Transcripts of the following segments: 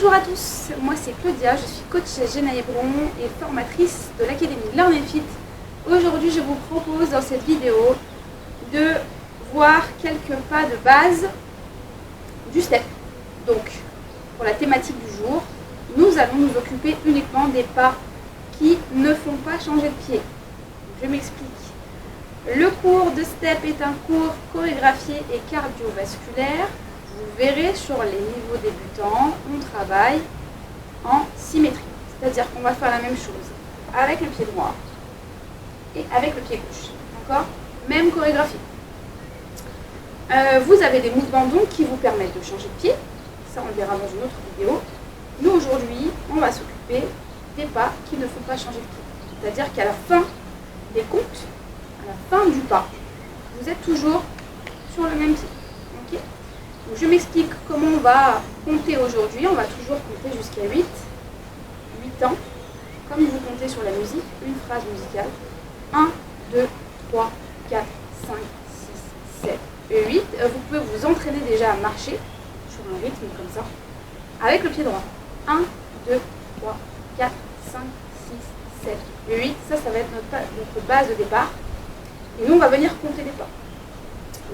Bonjour à tous, moi c'est Claudia, je suis coach chez Géna Hébron et formatrice de l'Académie Learn and Fit. Aujourd'hui je vous propose dans cette vidéo de voir quelques pas de base du step. Donc pour la thématique du jour, nous allons nous occuper uniquement des pas qui ne font pas changer de pied. Je m'explique. Le cours de step est un cours chorégraphié et cardiovasculaire. Vous verrez sur les niveaux débutants, on travaille en symétrie. C'est-à-dire qu'on va faire la même chose avec le pied droit et avec le pied gauche. D'accord? Même chorégraphie. Vous avez des mouvements donc qui vous permettent de changer de pied. Ça, on le verra dans une autre vidéo. Nous, aujourd'hui, on va s'occuper des pas qui ne font pas changer de pied. C'est-à-dire qu'à la fin des comptes, à la fin du pas, vous êtes toujours sur le même pied. Okay? Donc, je m'explique comment on va compter aujourd'hui. On va toujours compter jusqu'à 8 temps. Comme vous comptez sur la musique, une phrase musicale. 1, 2, 3, 4, 5, 6, 7 et 8. Vous pouvez vous entraîner déjà à marcher sur un rythme comme ça, avec le pied droit. 1, 2, 3, 4, 5, 6, 7 et 8. Ça va être notre base de départ. Et nous, on va venir compter les pas.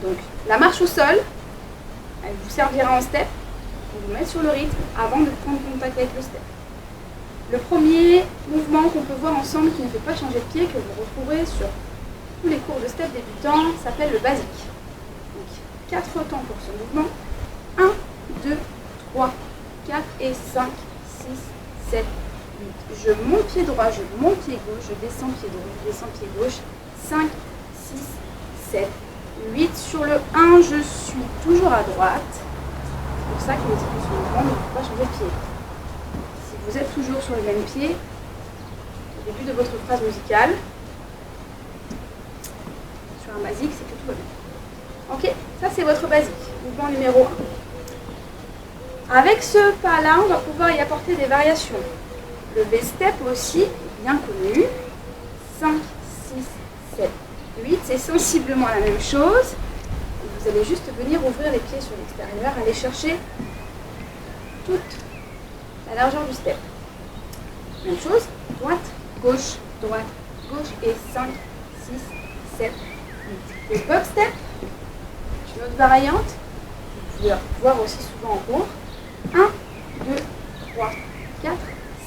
Donc, la marche au sol, elle vous servira en step pour vous mettre sur le rythme avant de prendre contact avec le step. Le premier mouvement qu'on peut voir ensemble qui ne fait pas changer de pied, que vous retrouverez sur tous les cours de step débutants, s'appelle le basique. Donc, 4 temps pour ce mouvement. 1, 2, 3, 4 et 5, 6, 7, 8. Je monte pied droit, je monte pied gauche, je descends pied droit, je descends pied gauche. 5, 6, 7, 8. Sur le 1, je suis toujours à droite. C'est pour ça qu'il me dit que ce mouvement ne peut pas changer de pied. Si vous êtes toujours sur le même pied, au début de votre phrase musicale, sur un basique, c'est que tout va bien. Ok, ça c'est votre basique, mouvement numéro 1. Avec ce pas-là, on va pouvoir y apporter des variations. Le V-step aussi, bien connu. 5, 6, 7, 8, c'est sensiblement la même chose. Vous allez juste venir ouvrir les pieds sur l'extérieur, aller chercher toute la largeur du step. Même chose, droite, gauche, et 5, 6, 7, 8. Le box step, une autre variante, vous pouvez voir aussi souvent en cours. 1, 2, 3, 4,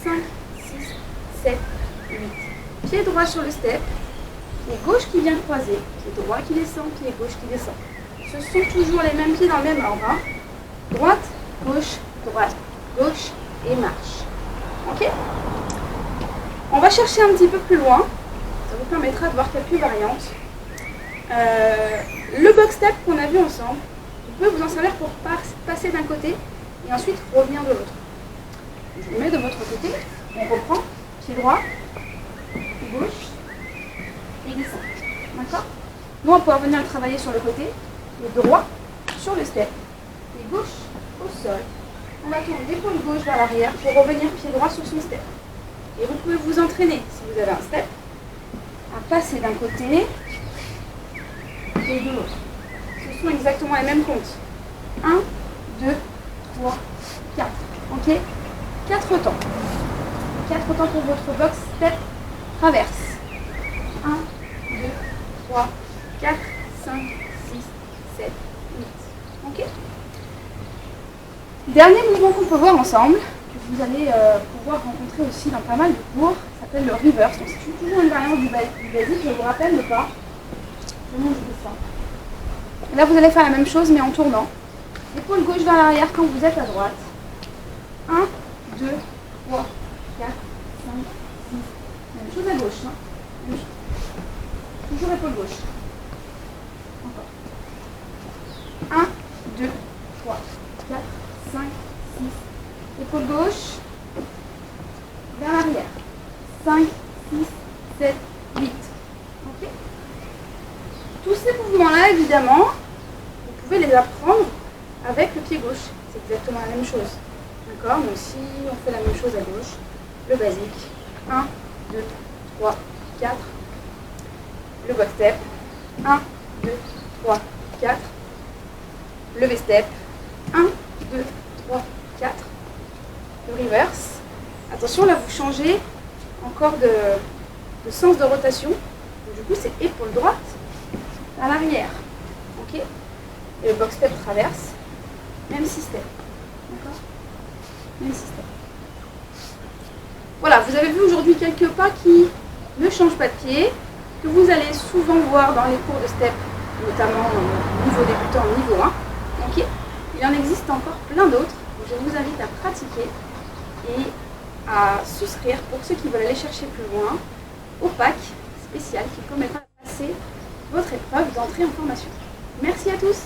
5, 6, 7, 8. Pied droit sur le step, pied gauche qui vient croiser, pied droit qui descend, pied gauche qui descend. Ce sont toujours les mêmes pieds dans le même ordre. Hein. Droite, gauche et marche. Ok? On va chercher un petit peu plus loin. Ça vous permettra de voir quelques variantes. Le box step qu'on a vu ensemble, vous pouvez vous en servir pour passer d'un côté et ensuite revenir de l'autre. Je vous mets de votre côté, on reprend, pied droit, pied gauche, et descend. D'accord? Nous, on va pouvoir venir travailler sur le côté, pied droit sur le step, pied gauche au sol. On va tourner l'épaule gauche vers l'arrière pour revenir pied droit sur son step. Et vous pouvez vous entraîner, si vous avez un step, à passer d'un côté et de l'autre. Ce sont exactement les mêmes comptes. 1, 2, 3, 4. Ok? 4 temps. 4 temps pour votre box step traverse. 1, 2, 3, 4, 5, 6, 7, 8. Ok? Dernier mouvement qu'on peut voir ensemble, que vous allez pouvoir rencontrer aussi dans pas mal de cours, s'appelle le reverse. Donc c'est toujours une variante du basique, je vous rappelle le pas. Je monte, je descends. Et là vous allez faire la même chose mais en tournant. Épaule gauche vers l'arrière quand vous êtes à droite. 1, 2, 3, 4, 5, 6. Même chose à gauche. Hein. Même chose. Toujours épaule gauche. Encore. 1, 2, 3, 4, 5, 6. Épaule gauche. Vers l'arrière. 5, 6, 7, 8. Ok? Tous ces mouvements-là, évidemment, vous pouvez les apprendre avec le pied gauche. C'est exactement la même chose. D'accord? Donc si on fait la même chose à gauche, le basique. 1, 2, 3, 4. Le box step. 1, 2, 3, 4. Le V-step. 1, 2, 3, 4. le reverse. Attention, là vous changez encore de sens de rotation. Donc, du coup, c'est épaule droite à l'arrière. Ok. Et le box step traverse. Même système. D'accord. Même système. Voilà, vous avez vu aujourd'hui quelques pas qui ne changent pas de pied, que vous allez souvent voir dans les cours de step, notamment niveau débutant, niveau 1. Ok. Il en existe encore plein d'autres. Je vous invite à pratiquer et à souscrire pour ceux qui veulent aller chercher plus loin au pack spécial qui permettra de passer votre épreuve d'entrée en formation. Merci à tous.